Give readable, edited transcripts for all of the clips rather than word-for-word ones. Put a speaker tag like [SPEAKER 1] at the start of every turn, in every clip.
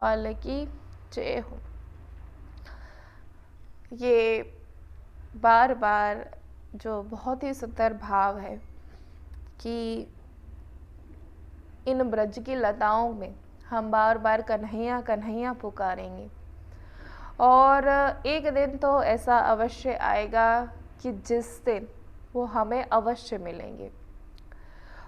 [SPEAKER 1] लाल की जय हो। ये बार बार जो बहुत ही सुंदर भाव है कि इन ब्रज की लताओं में हम बार बार कन्हैया कन्हैया पुकारेंगे, और एक दिन तो ऐसा अवश्य आएगा कि जिस दिन वो हमें अवश्य मिलेंगे।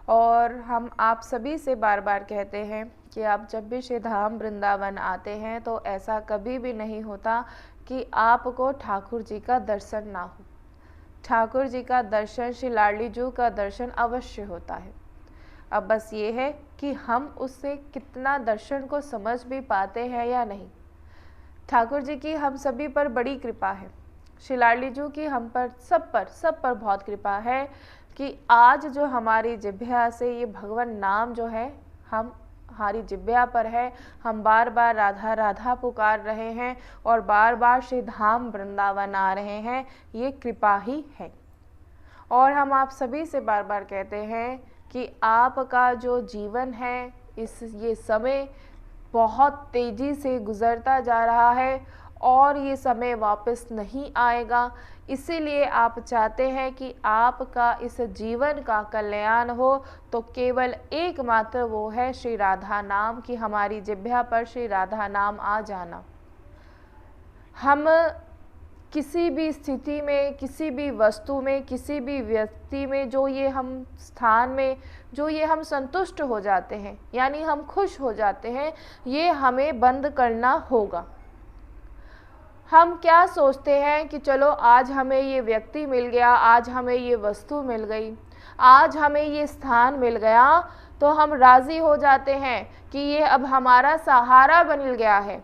[SPEAKER 1] और हम आप सभी से बार बार कहते हैं कि आप जब भी श्री धाम वृंदावन आते हैं तो ऐसा कभी भी नहीं होता कि आपको ठाकुर जी का दर्शन ना हो। ठाकुर जी का दर्शन, श्री लाडली जू का दर्शन अवश्य होता है। अब बस ये है कि हम उससे कितना दर्शन को समझ भी पाते हैं या नहीं। ठाकुर जी की हम सभी पर बड़ी कृपा है, श्री लाडली जू की हम पर सब पर बहुत कृपा है कि आज जो हमारी जिह्वा से ये भगवान नाम जो है हमारी जिह्वा पर है, हम बार बार राधा राधा पुकार रहे हैं और बार बार श्री धाम वृंदावन आ रहे हैं, ये कृपा ही है। और हम आप सभी से बार बार कहते हैं कि आपका जो जीवन है ये समय बहुत तेज़ी से गुज़रता जा रहा है और ये समय वापस नहीं आएगा। इसीलिए आप चाहते हैं कि आपका इस जीवन का कल्याण हो, तो केवल एकमात्र वो है श्री राधा नाम की हमारी जिह्वा पर श्री राधा नाम आ जाना। हम किसी भी स्थिति में, किसी भी वस्तु में, किसी भी व्यक्ति में जो ये हम स्थान में जो ये हम संतुष्ट हो जाते हैं, यानी हम खुश हो जाते हैं, ये हमें बंद करना होगा। हम क्या सोचते हैं कि चलो आज हमें ये व्यक्ति मिल गया, आज हमें ये वस्तु मिल गई, आज हमें ये स्थान मिल गया, तो हम राज़ी हो जाते हैं कि ये अब हमारा सहारा बन गया है,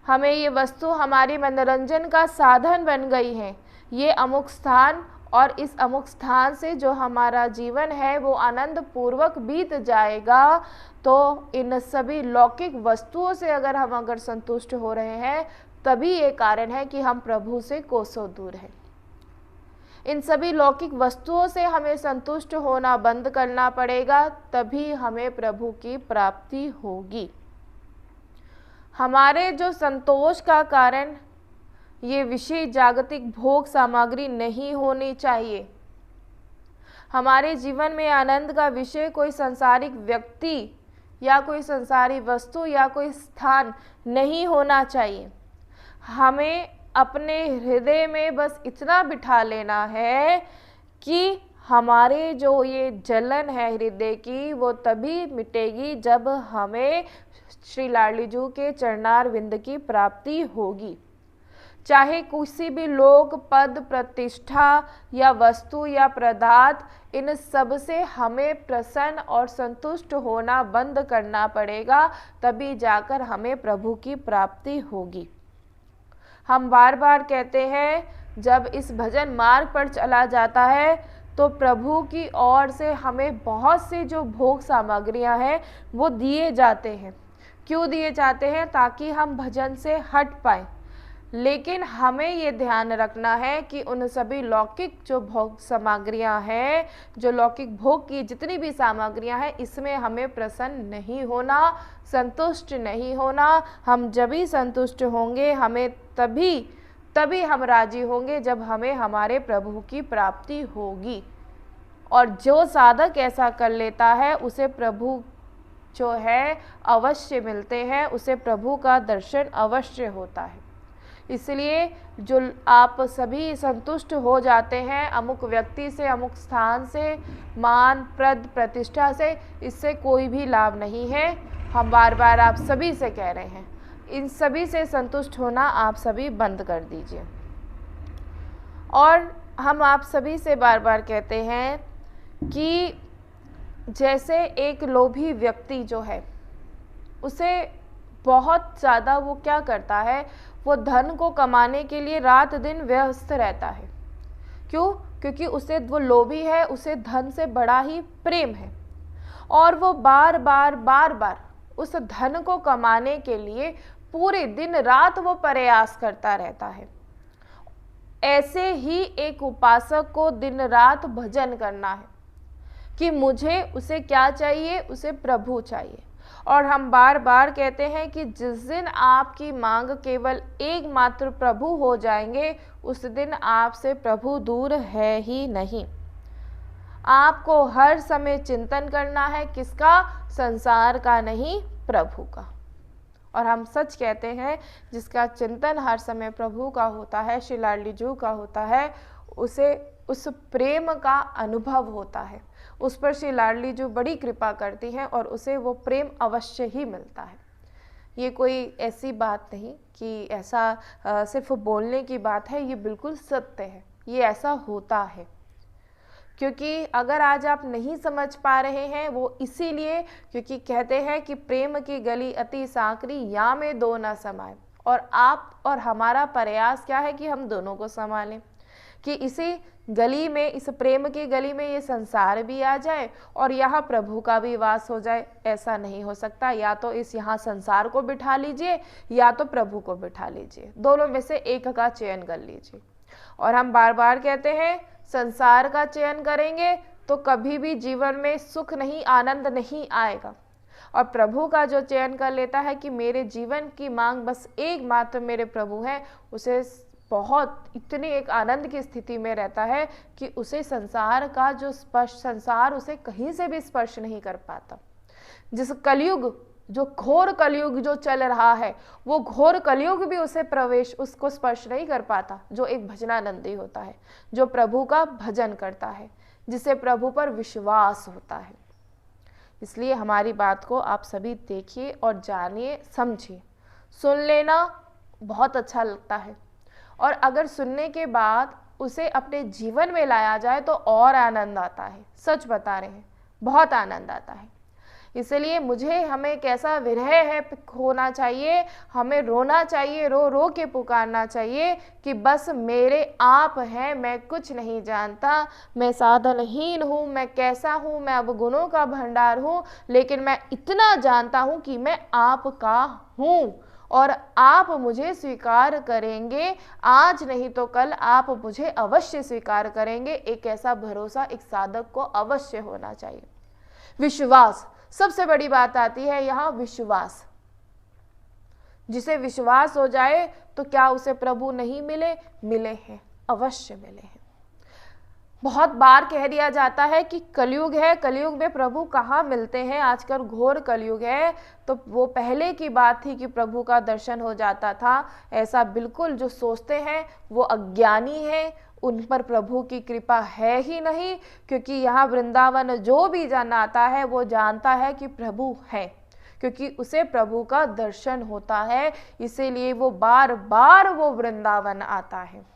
[SPEAKER 1] हमें ये वस्तु हमारी मनोरंजन का साधन बन गई है, ये अमुक स्थान, और इस अमुक स्थान से जो हमारा जीवन है वो आनंद पूर्वक बीत जाएगा। तो इन सभी लौकिक वस्तुओं से अगर संतुष्ट हो रहे हैं, तभी ये कारण है कि हम प्रभु से कोसों दूर हैं। इन सभी लौकिक वस्तुओं से हमें संतुष्ट होना बंद करना पड़ेगा, तभी हमें प्रभु की प्राप्ति होगी। हमारे जो संतोष का कारण ये विषय जागतिक भोग सामग्री नहीं होनी चाहिए। हमारे जीवन में आनंद का विषय कोई संसारिक व्यक्ति या कोई संसारी वस्तु या कोई स्थान नहीं होना चाहिए। हमें अपने हृदय में बस इतना बिठा लेना है कि हमारे जो ये जलन है हृदय की, वो तभी मिटेगी जब हमें श्री लाडली जू के चरणारविंद की प्राप्ति होगी। चाहे किसी भी लोक, पद, प्रतिष्ठा या वस्तु या पदार्थ, इन सब से हमें प्रसन्न और संतुष्ट होना बंद करना पड़ेगा, तभी जाकर हमें प्रभु की प्राप्ति होगी। हम बार बार कहते हैं, जब इस भजन मार्ग पर चला जाता है तो प्रभु की ओर से हमें बहुत से जो भोग सामग्रियां हैं वो दिए जाते हैं। क्यों दिए जाते हैं? ताकि हम भजन से हट पाएँ। लेकिन हमें ये ध्यान रखना है कि उन सभी लौकिक जो भोग सामग्रियां हैं, जो लौकिक भोग की जितनी भी सामग्रियां हैं, इसमें हमें प्रसन्न नहीं होना, संतुष्ट नहीं होना। हम जब ही संतुष्ट होंगे, हमें तभी हम राजी होंगे जब हमें हमारे प्रभु की प्राप्ति होगी। और जो साधक ऐसा कर लेता है उसे प्रभु जो है अवश्य मिलते हैं, उसे प्रभु का दर्शन अवश्य होता है। इसलिए जो आप सभी संतुष्ट हो जाते हैं अमुक व्यक्ति से, अमुक स्थान से, मान, पद, प्रतिष्ठा से, इससे कोई भी लाभ नहीं है। हम बार बार आप सभी से कह रहे हैं, इन सभी से संतुष्ट होना आप सभी बंद कर दीजिए। और हम आप सभी से बार बार कहते हैं कि जैसे एक लोभी व्यक्ति जो है, उसे बहुत ज़्यादा वो क्या करता है, वो धन को कमाने के लिए रात दिन व्यस्त रहता है। क्यों? क्योंकि उसे, वो लोभी है, उसे धन से बड़ा ही प्रेम है और वो बार बार उस धन को कमाने के लिए पूरे दिन रात वो प्रयास करता रहता है। ऐसे ही एक उपासक को दिन रात भजन करना है कि मुझे, उसे क्या चाहिए? उसे प्रभु चाहिए। और हम बार बार कहते हैं कि जिस दिन आपकी मांग केवल एकमात्र प्रभु हो जाएंगे, उस दिन आपसे प्रभु दूर है ही नहीं। आपको हर समय चिंतन करना है, किसका? संसार का नहीं, प्रभु का। और हम सच कहते हैं, जिसका चिंतन हर समय प्रभु का होता है, श्री लाडली जू का होता है, उसे उस प्रेम का अनुभव होता है। उस पर श्री लाडली जू बड़ी कृपा करती हैं और उसे वो प्रेम अवश्य ही मिलता है। ये कोई ऐसी बात नहीं कि ऐसा सिर्फ बोलने की बात है, ये बिल्कुल सत्य है, ये ऐसा होता है। क्योंकि अगर आज आप नहीं समझ पा रहे हैं, वो इसीलिए क्योंकि कहते हैं कि प्रेम की गली अति सांकरी, या में दो ना समाए। और आप और हमारा प्रयास क्या है कि हम दोनों को संभालें, कि इसी गली में, इस प्रेम की गली में ये संसार भी आ जाए और यहाँ प्रभु का भी वास हो जाए। ऐसा नहीं हो सकता। या तो इस यहाँ संसार को बिठा लीजिए या तो प्रभु को बिठा लीजिए, दोनों में से एक का चयन कर लीजिए। और हम बार बार कहते हैं, संसार का चयन करेंगे तो कभी भी जीवन में सुख नहीं, आनंद नहीं आएगा। और प्रभु का जो चयन कर लेता है कि मेरे जीवन की मांग बस एकमात्र मेरे प्रभु हैं, उसे बहुत इतनी एक आनंद की स्थिति में रहता है कि उसे संसार का जो स्पर्श, संसार उसे कहीं से भी स्पर्श नहीं कर पाता। जिस कलयुग, जो घोर कलयुग जो चल रहा है, वो घोर कलयुग भी उसे प्रवेश, उसको स्पर्श नहीं कर पाता। जो एक भजनानंदी होता है, जो प्रभु का भजन करता है, जिसे प्रभु पर विश्वास होता है। इसलिए हमारी बात को आप सभी देखिए और जानिए, समझिए। सुन लेना बहुत अच्छा लगता है, और अगर सुनने के बाद उसे अपने जीवन में लाया जाए तो और आनंद आता है। सच बता रहे हैं, बहुत आनंद आता है। इसलिए हमें कैसा विरह है होना चाहिए, हमें रोना चाहिए, रो रो के पुकारना चाहिए कि बस मेरे आप हैं, मैं कुछ नहीं जानता, मैं साधनहीन हूँ, मैं कैसा हूँ, मैं अब गुणों का भंडार हूँ, लेकिन मैं इतना जानता हूँ कि मैं आपका हूँ और आप मुझे स्वीकार करेंगे, आज नहीं तो कल आप मुझे अवश्य स्वीकार करेंगे। एक ऐसा भरोसा एक साधक को अवश्य होना चाहिए। विश्वास, सबसे बड़ी बात आती है यहाँ, विश्वास। जिसे विश्वास हो जाए तो क्या उसे प्रभु नहीं मिले? मिले हैं, अवश्य मिले हैं। बहुत बार कह दिया जाता है कि कलयुग है, कलयुग में प्रभु कहाँ मिलते हैं, आजकल घोर कलयुग है। तो वो पहले की बात थी कि प्रभु का दर्शन हो जाता था। ऐसा बिल्कुल जो सोचते हैं वो अज्ञानी है, उन पर प्रभु की कृपा है ही नहीं। क्योंकि यहाँ वृंदावन जो भी जाना है वो जानता है कि प्रभु है, क्योंकि उसे प्रभु का दर्शन होता है, इसीलिए वो बार बार वो वृंदावन आता है।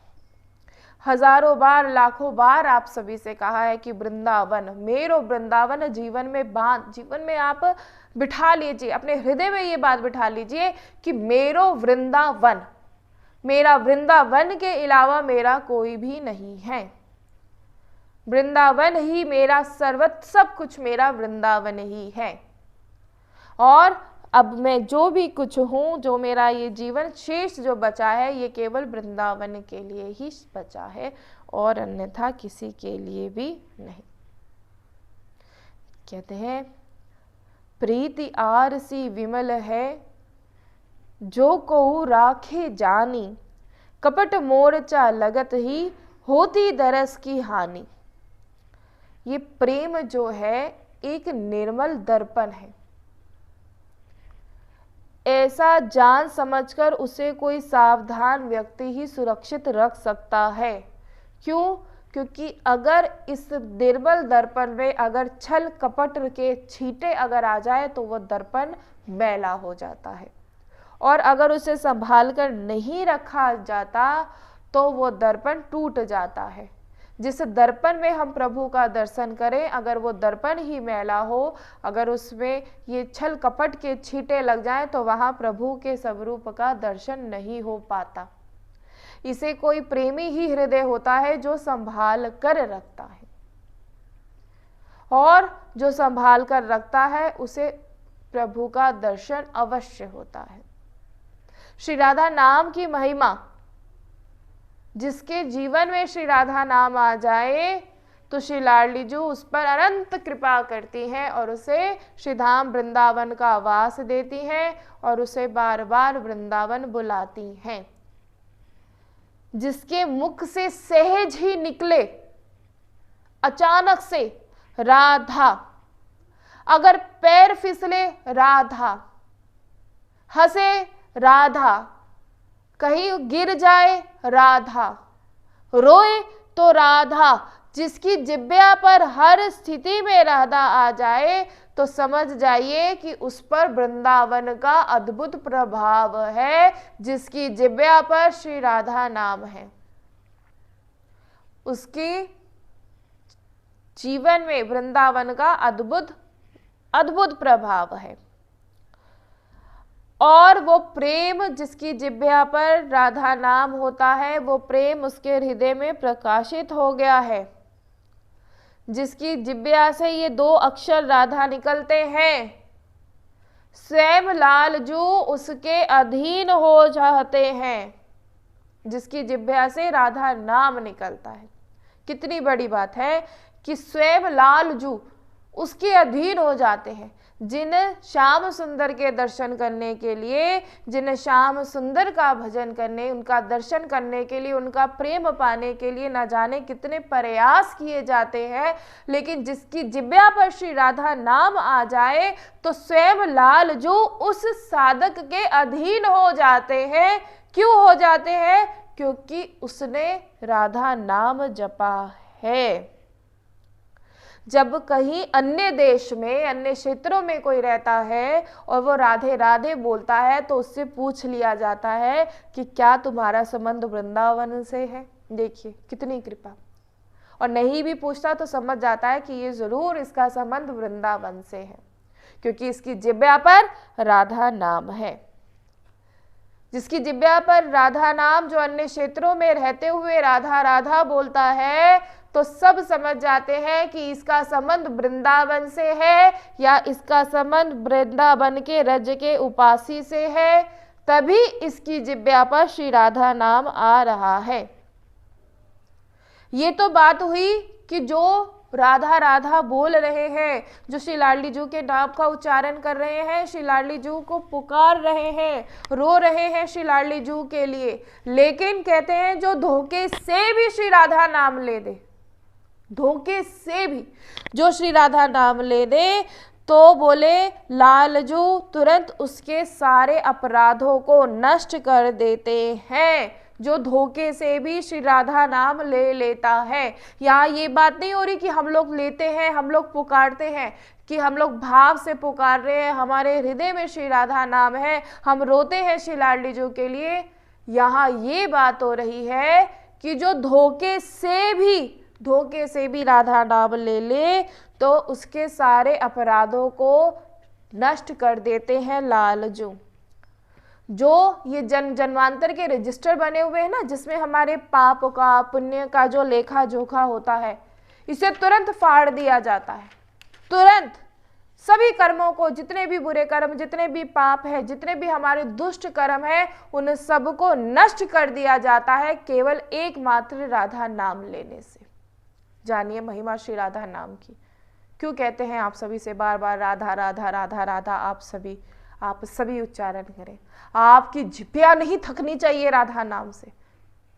[SPEAKER 1] हजारों बार, लाखों बार आप सभी से कहा है कि वृंदावन, मेरो वृंदावन जीवन में बांध, जीवन में आप बिठा लीजिए, अपने हृदय में ये बात बिठा लीजिए कि मेरो वृंदावन, मेरा वृंदावन के अलावा मेरा कोई भी नहीं है। वृंदावन ही मेरा सर्वत्र, सब कुछ मेरा वृंदावन ही है। और अब मैं जो भी कुछ हूँ, जो मेरा ये जीवन शेष जो बचा है, ये केवल वृंदावन के लिए ही बचा है और अन्यथा किसी के लिए भी नहीं। कहते हैं, प्रीति आरसी विमल है, जो को राखे जानी, कपट मोर्चा लगत ही, होती दरस की हानि। ये प्रेम जो है एक निर्मल दर्पण है। ऐसा जान समझकर उसे कोई सावधान व्यक्ति ही सुरक्षित रख सकता है। क्यों? क्योंकि अगर इस निर्मल दर्पण में अगर छल कपट के छींटे अगर आ जाए तो वह दर्पण मैला हो जाता है, और अगर उसे संभाल कर नहीं रखा जाता तो वो दर्पण टूट जाता है। जिस दर्पण में हम प्रभु का दर्शन करें, अगर वो दर्पण ही मैला हो, अगर उसमें ये छल कपट के छींटे लग जाएं, तो वहाँ प्रभु के स्वरूप का दर्शन नहीं हो पाता। इसे कोई प्रेमी ही हृदय होता है जो संभाल कर रखता है, और जो संभाल कर रखता है उसे प्रभु का दर्शन अवश्य होता है। श्री राधा नाम की महिमा, जिसके जीवन में श्री राधा नाम आ जाए, तो श्री लाडली जू उस पर अनंत कृपा करती हैं और उसे श्री धाम वृंदावन का आवास देती हैं और उसे बार बार वृंदावन बुलाती हैं। जिसके मुख से सहज ही निकले अचानक से राधा, अगर पैर फिसले राधा, हंसे राधा, कहीं गिर जाए राधा, रोए तो राधा, जिसकी जिब्या पर हर स्थिति में राधा आ जाए तो समझ जाइए कि उस पर वृंदावन का अद्भुत प्रभाव है। जिसकी जिब्या पर श्री राधा नाम है, उसके जीवन में वृंदावन का अद्भुत अद्भुत प्रभाव है। और वो प्रेम जिसकी जिह्वा पर राधा नाम होता है, वो प्रेम उसके हृदय में प्रकाशित हो गया है। जिसकी जिह्वा से ये दो अक्षर राधा निकलते हैं, स्वयं लालजू उसके अधीन हो जाते हैं। जिसकी जिह्वा से राधा नाम निकलता है, कितनी बड़ी बात है कि स्वयं लालजू उसके अधीन हो जाते हैं। जिन श्याम सुंदर के दर्शन करने के लिए, जिन श्याम सुंदर का भजन करने, उनका दर्शन करने के लिए, उनका प्रेम पाने के लिए न जाने कितने प्रयास किए जाते हैं, लेकिन जिसकी जिह्वा पर श्री राधा नाम आ जाए तो स्वयं लालजू उस साधक के अधीन हो जाते हैं। क्यों हो जाते हैं? क्योंकि उसने राधा नाम जपा है। जब कहीं अन्य देश में, अन्य क्षेत्रों में कोई रहता है और वो राधे राधे बोलता है तो उससे पूछ लिया जाता है कि क्या तुम्हारा संबंध वृंदावन से है। देखिए कितनी कृपा। और नहीं भी पूछता तो समझ जाता है कि ये जरूर इसका संबंध वृंदावन से है, क्योंकि इसकी जिह्वा पर राधा नाम है। जिसकी जिह्वा पर राधा नाम, जो अन्य क्षेत्रों में रहते हुए राधा राधा बोलता है, तो सब समझ जाते हैं कि इसका संबंध वृंदावन से है या इसका संबंध वृंदावन के रज के उपासी से है। तभी इसकी जिह्वा पर श्री राधा नाम आ रहा है। ये तो बात हुई कि जो राधा राधा बोल रहे हैं, जो श्री लाडली जू के नाम का उच्चारण कर रहे हैं, श्री लाडली जू को पुकार रहे हैं, रो रहे हैं श्री लाडली जू के लिए। लेकिन कहते हैं जो धोखे से भी श्री राधा नाम ले दे, धोखे से भी जो श्री राधा नाम ले दे, तो बोले लालजू तुरंत उसके सारे अपराधों को नष्ट कर देते हैं। जो धोखे से भी श्री राधा नाम ले लेता है। यहाँ ये बात नहीं हो रही कि हम लोग लेते हैं, हम लोग पुकारते हैं, कि हम लोग भाव से पुकार रहे हैं, हमारे हृदय में श्री राधा नाम है, हम रोते हैं श्री लाडली जू के लिए। यहाँ ये बात हो रही है कि जो धोखे से भी राधा नाम ले ले तो उसके सारे अपराधों को नष्ट कर देते हैं लालजू। जो ये जन्मांतर के रजिस्टर बने हुए हैं ना, जिसमें हमारे पाप का, पुण्य का जो लेखा जोखा होता है, इसे तुरंत फाड़ दिया जाता है। तुरंत सभी कर्मों को, जितने भी बुरे कर्म, जितने भी पाप है, जितने भी हमारे दुष्ट कर्म है, उन सब को नष्ट कर दिया जाता है केवल एकमात्र राधा नाम लेने से। जानिए महिमा श्री राधा नाम की। क्यों कहते हैं आप सभी से बार बार राधा राधा राधा राधा, आप सभी उच्चारण करें। आपकी जिह्वा नहीं थकनी चाहिए राधा नाम से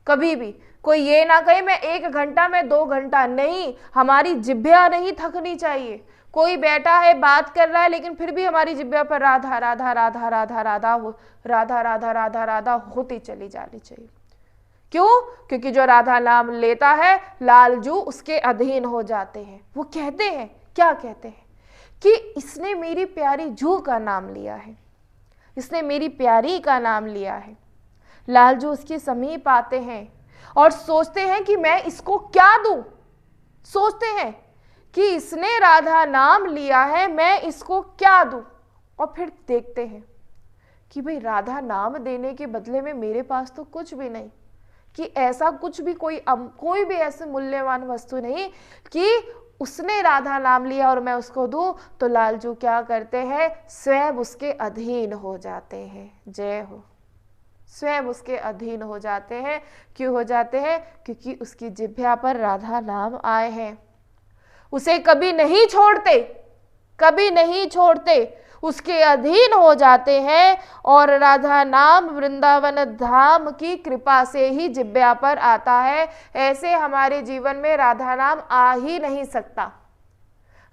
[SPEAKER 1] कभी भी। कोई ये ना कहे मैं 1 घंटा में 2 घंटा, नहीं, हमारी जिह्वा नहीं थकनी चाहिए। कोई बैठा है बात कर रहा है लेकिन फिर भी हमारी जिह्वा पर राधा राधा राधा राधा राधा राधा राधा राधा राधा होती चली जानी चाहिए। क्यों? क्योंकि जो राधा नाम लेता है लालजू उसके अधीन हो जाते हैं। वो कहते हैं, क्या कहते हैं कि इसने मेरी प्यारी जू का नाम लिया है, इसने मेरी प्यारी का नाम लिया है। लालजू उसके समीप आते हैं और सोचते हैं कि मैं इसको क्या दूं। सोचते हैं कि इसने राधा नाम लिया है, मैं इसको क्या दूं। और फिर देखते हैं कि भाई राधा नाम देने के बदले में मेरे पास तो कुछ भी नहीं, कि ऐसा कुछ भी कोई भी ऐसे मूल्यवान वस्तु नहीं कि उसने राधा नाम लिया और मैं उसको दूं। तो लालजू क्या करते हैं? स्वयं उसके अधीन हो जाते हैं। जय हो। स्वयं उसके अधीन हो जाते हैं। क्यों हो जाते हैं? क्योंकि उसकी जिह्वा पर राधा नाम आए हैं। उसे कभी नहीं छोड़ते, कभी नहीं छोड़ते, उसके अधीन हो जाते हैं। और राधा नाम वृंदावन धाम की कृपा से ही जिब्या पर आता है। ऐसे हमारे जीवन में राधा नाम आ ही नहीं सकता।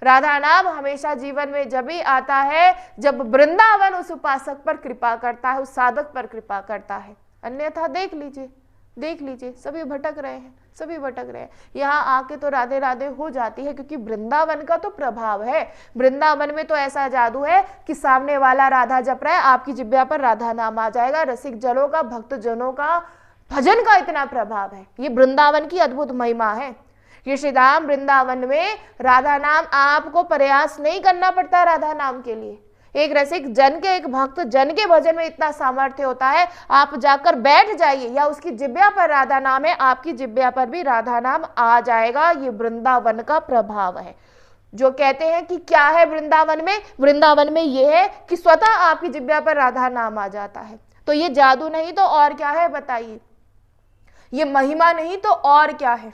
[SPEAKER 1] राधा नाम हमेशा जीवन में जब भी आता है जब वृंदावन उस उपासक पर कृपा करता है, उस साधक पर कृपा करता है। अन्यथा देख लीजिए, देख लीजिए, सभी भटक रहे हैं, सभी भटक रहे हैं। यहाँ आके तो राधे राधे हो जाती है, क्योंकि वृंदावन का तो प्रभाव है। वृंदावन में तो ऐसा जादू है कि सामने वाला राधा जप रहा है, आपकी जिब्या पर राधा नाम आ जाएगा। रसिक जनों का, भक्त जनों का, भजन का इतना प्रभाव है। ये वृंदावन की अद्भुत महिमा है। ये श्री धाम वृंदावन में राधा नाम आपको प्रयास नहीं करना पड़ता। राधा नाम के लिए एक रसिक जन के, एक भक्त जन के भजन में इतना सामर्थ्य होता है, आप जाकर बैठ जाइए, या उसकी जिब्या पर राधा नाम है, आपकी जिब्या पर भी राधा नाम आ जाएगा। ये वृंदावन का प्रभाव है। जो कहते हैं कि क्या है वृंदावन में, वृंदावन में ये है कि स्वतः आपकी जिब्या पर राधा नाम आ जाता है। तो ये जादू नहीं तो और क्या है बताइए, ये महिमा नहीं तो और क्या है।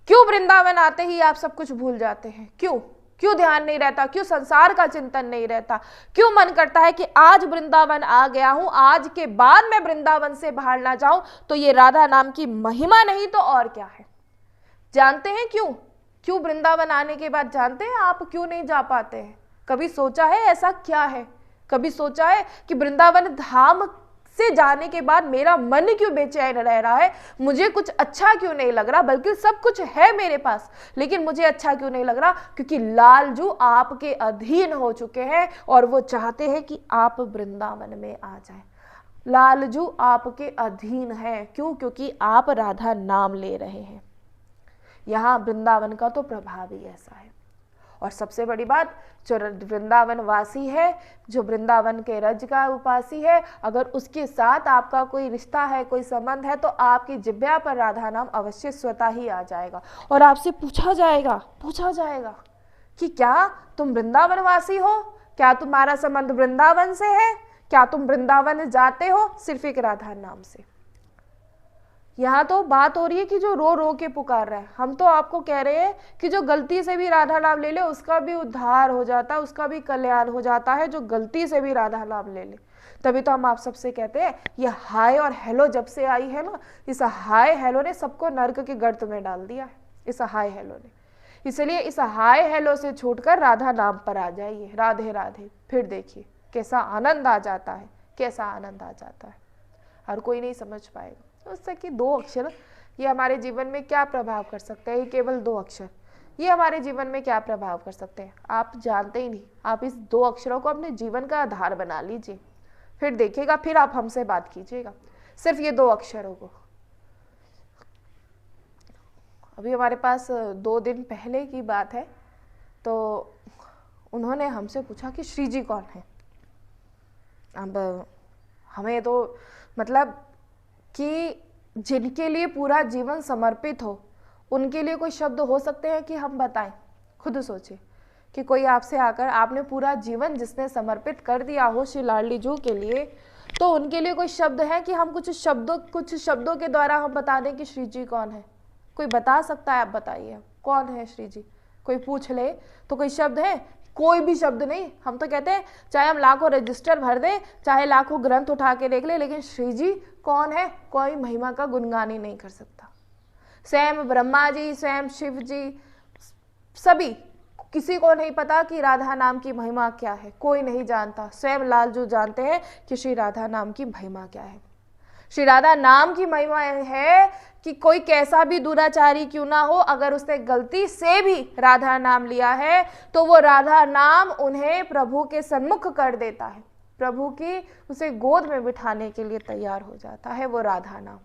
[SPEAKER 1] क्यों वृंदावन आते ही आप सब कुछ भूल जाते हैं? क्यों क्यों ध्यान नहीं रहता? क्यों संसार का चिंतन नहीं रहता? क्यों मन करता है कि आज वृंदावन आ गया हूं, आज के बाद मैं वृंदावन से बाहर ना जाऊं? तो ये राधा नाम की महिमा नहीं तो और क्या है। जानते हैं क्यों? क्यों वृंदावन आने के बाद जानते हैं आप क्यों नहीं जा पाते हैं? कभी सोचा है ऐसा क्या है? कभी सोचा है कि वृंदावन धाम से जाने के बाद मेरा मन क्यों बेचैन रह रहा है, मुझे कुछ अच्छा क्यों नहीं लग रहा, बल्कि सब कुछ है मेरे पास लेकिन मुझे अच्छा क्यों नहीं लग रहा? क्योंकि लालजू आपके अधीन हो चुके हैं और वो चाहते हैं कि आप वृंदावन में आ जाएं। लालजू आपके अधीन है। क्यों? क्योंकि आप राधा नाम ले रहे हैं। यहाँ वृंदावन का तो प्रभाव ही ऐसा है। और सबसे बड़ी बात, जो वृंदावन वासी है, जो वृंदावन के रज का उपासी है, अगर उसके साथ आपका कोई रिश्ता है, कोई संबंध है, तो आपकी जिब्या पर राधा नाम अवश्य स्वतः ही आ जाएगा। और आपसे पूछा जाएगा कि क्या तुम वृंदावन वासी हो? क्या तुम्हारा संबंध वृंदावन से है? क्या तुम वृंदावन जाते हो सिर्फ एक राधा नाम से? यहाँ तो बात हो रही है कि जो रो रो के पुकार रहा है। हम तो आपको कह रहे हैं कि जो गलती से भी राधा नाम ले ले उसका भी उद्धार हो जाता है, उसका भी कल्याण हो जाता है, जो गलती से भी राधा नाम ले ले। तभी तो हम आप सबसे कहते हैं ये हाय और हेलो जब से आई है ना, इस हाय हेलो ने सबको नर्क के गर्त में डाल दिया है, इस हाय हेलो ने। इसलिए इस हाय हेलो से छूटकर राधा नाम पर आ जाइए, राधे राधे। फिर देखिए कैसा आनंद आ जाता है, कैसा आनंद आ जाता है। हर कोई नहीं समझ पाएगा उससे कि 2 अक्षर ये हमारे जीवन में क्या प्रभाव कर सकते हैं। ये केवल 2 अक्षर ये हमारे जीवन में क्या प्रभाव कर सकते हैं आप जानते ही नहीं। आप इस 2 अक्षरों को अपने जीवन का आधार बना लीजिए, फिर देखिएगा, फिर आप हमसे बात कीजिएगा सिर्फ ये 2 अक्षरों को। अभी हमारे पास 2 दिन पहले की बात है, तो उन्होंने हमसे पूछा कि श्री जी कौन है। अब हमें तो मतलब कि जिनके लिए पूरा जीवन समर्पित हो उनके लिए कोई शब्द हो सकते हैं कि हम बताएं? खुद सोचिए कि कोई आपसे आकर, आपने पूरा जीवन जिसने समर्पित कर दिया हो श्री लाडली जू के लिए, तो उनके लिए कोई शब्द है कि हम कुछ शब्दों के द्वारा हम बता दें कि श्री जी कौन है? कोई बता सकता है? आप बताइए कौन है श्री जी? कोई पूछ ले तो कोई शब्द है? कोई भी शब्द नहीं। हम तो कहते हैं चाहे हम लाखों रजिस्टर भर दें, चाहे लाखों ग्रंथ उठा के देख ले, लेकिन श्री जी कौन है? कोई महिमा का गुणगान ही नहीं कर सकता। स्वयं ब्रह्मा जी, स्वयं शिव जी, सभी, किसी को नहीं पता कि राधा नाम की महिमा क्या है, कोई नहीं जानता। स्वयं लालजू जानते हैं कि श्री राधा नाम की महिमा क्या है। श्री राधा नाम की महिमा है कि कोई कैसा भी दुराचारी क्यों ना हो, अगर उसने गलती से भी राधा नाम लिया है तो वो राधा नाम उन्हें प्रभु के सन्मुख कर देता है, प्रभु की उसे गोद में बिठाने के लिए तैयार हो जाता है वो राधा नाम।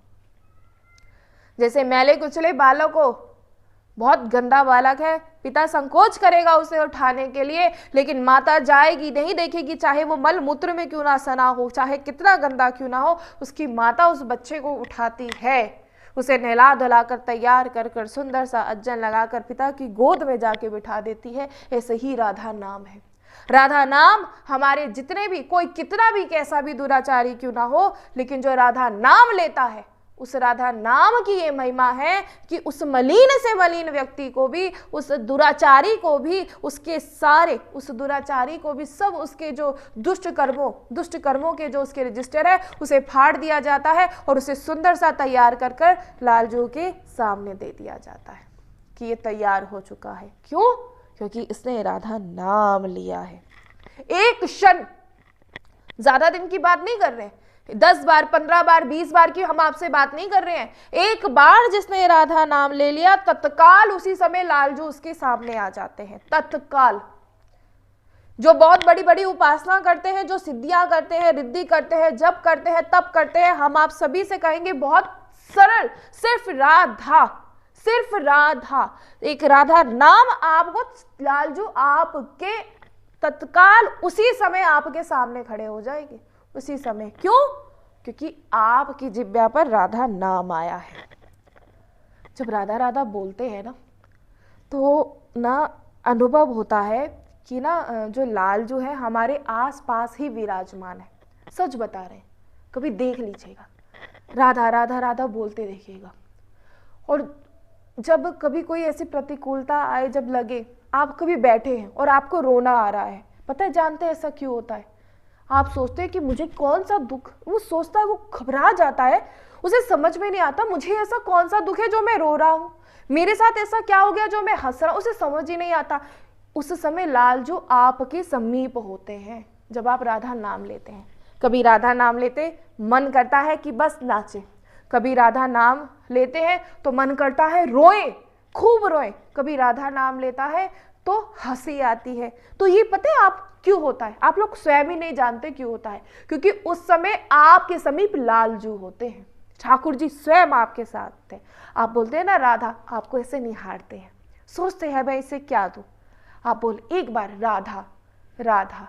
[SPEAKER 1] जैसे मैले कुचले बालक को, बहुत गंदा बालक है, पिता संकोच करेगा उसे उठाने के लिए, लेकिन माता जाएगी नहीं, देखेगी चाहे वो मल मूत्र में क्यों ना सना हो, चाहे कितना गंदा क्यों ना हो, उसकी माता उस बच्चे को उठाती है, उसे नहला धुला कर तैयार कर कर सुंदर सा अज्जन लगाकर पिता की गोद में जाके बिठा देती है। ऐसे ही राधा नाम है। राधा नाम हमारे जितने भी, कोई कितना भी कैसा भी दुराचारी क्यों ना हो, लेकिन जो राधा नाम लेता है उस राधा नाम की ये महिमा है कि उस मलिन से मलिन व्यक्ति को भी, उस दुराचारी को भी, उसके सारे उस दुराचारी को भी, सब उसके जो दुष्ट कर्मों के जो उसके रजिस्टर है उसे फाड़ दिया जाता है और उसे सुंदर सा तैयार कर कर लालजू के सामने दे दिया जाता है कि ये तैयार हो चुका है। क्यों? क्योंकि इसने राधा नाम लिया है। एक क्षण, ज्यादा दिन की बात नहीं कर रहे, 10 बार, 15 बार, 20 बार की हम आपसे बात नहीं कर रहे हैं। एक बार जिसने राधा नाम ले लिया, तत्काल उसी समय लालजू उसके सामने आ जाते हैं। तत्काल। जो बहुत बड़ी बड़ी उपासना करते हैं, जो सिद्धियां करते हैं, रिद्धि करते हैं, जप करते हैं, तप करते हैं, हम आप सभी से कहेंगे बहुत सरल, सिर्फ राधा, सिर्फ राधा, एक राधा नाम आपको लालजू आपके तत्काल उसी समय आपके सामने खड़े हो जाएंगे, उसी समय। क्यों? क्योंकि आपकी जिह्वा पर राधा नाम आया है। जब राधा राधा बोलते हैं ना, तो ना अनुभव होता है कि ना जो लालजू है हमारे आस पास ही विराजमान है। सच बता रहे हैं, कभी देख लीजिएगा, राधा राधा राधा बोलते देखिएगा। और जब कभी कोई ऐसी प्रतिकूलता आए, जब लगे आप कभी बैठे हैं और आपको रोना आ रहा है, पता है, जानते हैं ऐसा क्यों होता है? आप सोचते हैं कि मुझे कौन सा दुख, वो सोचता है, वो घबरा जाता है, उसे समझ में नहीं आता मुझे ऐसा कौन सा दुख है जो मैं रो रहा हूं, मेरे साथ ऐसा क्या हो गया जो मैं हंस रहा हूं, उसे समझ ही नहीं आता। उस समय लालजू आपके समीप होते हैं जब आप राधा नाम लेते हैं। कभी राधा नाम लेते मन करता है कि बस नाचे, कभी राधा नाम लेते हैं तो मन करता है रोए, खूब रोए, कभी राधा नाम लेता है तो हंसी आती है। तो ये पता है आप क्यों होता है? आप लोग स्वयं ही नहीं जानते क्यों होता है, क्योंकि उस समय आपके समीप लालजू होते हैं, ठाकुर जी स्वयं आपके साथ थे। आप बोलते हैं ना राधा, आपको ऐसे निहारते हैं, सोचते हैं मैं इसे क्या दूं, आप बोल एक बार राधा राधा,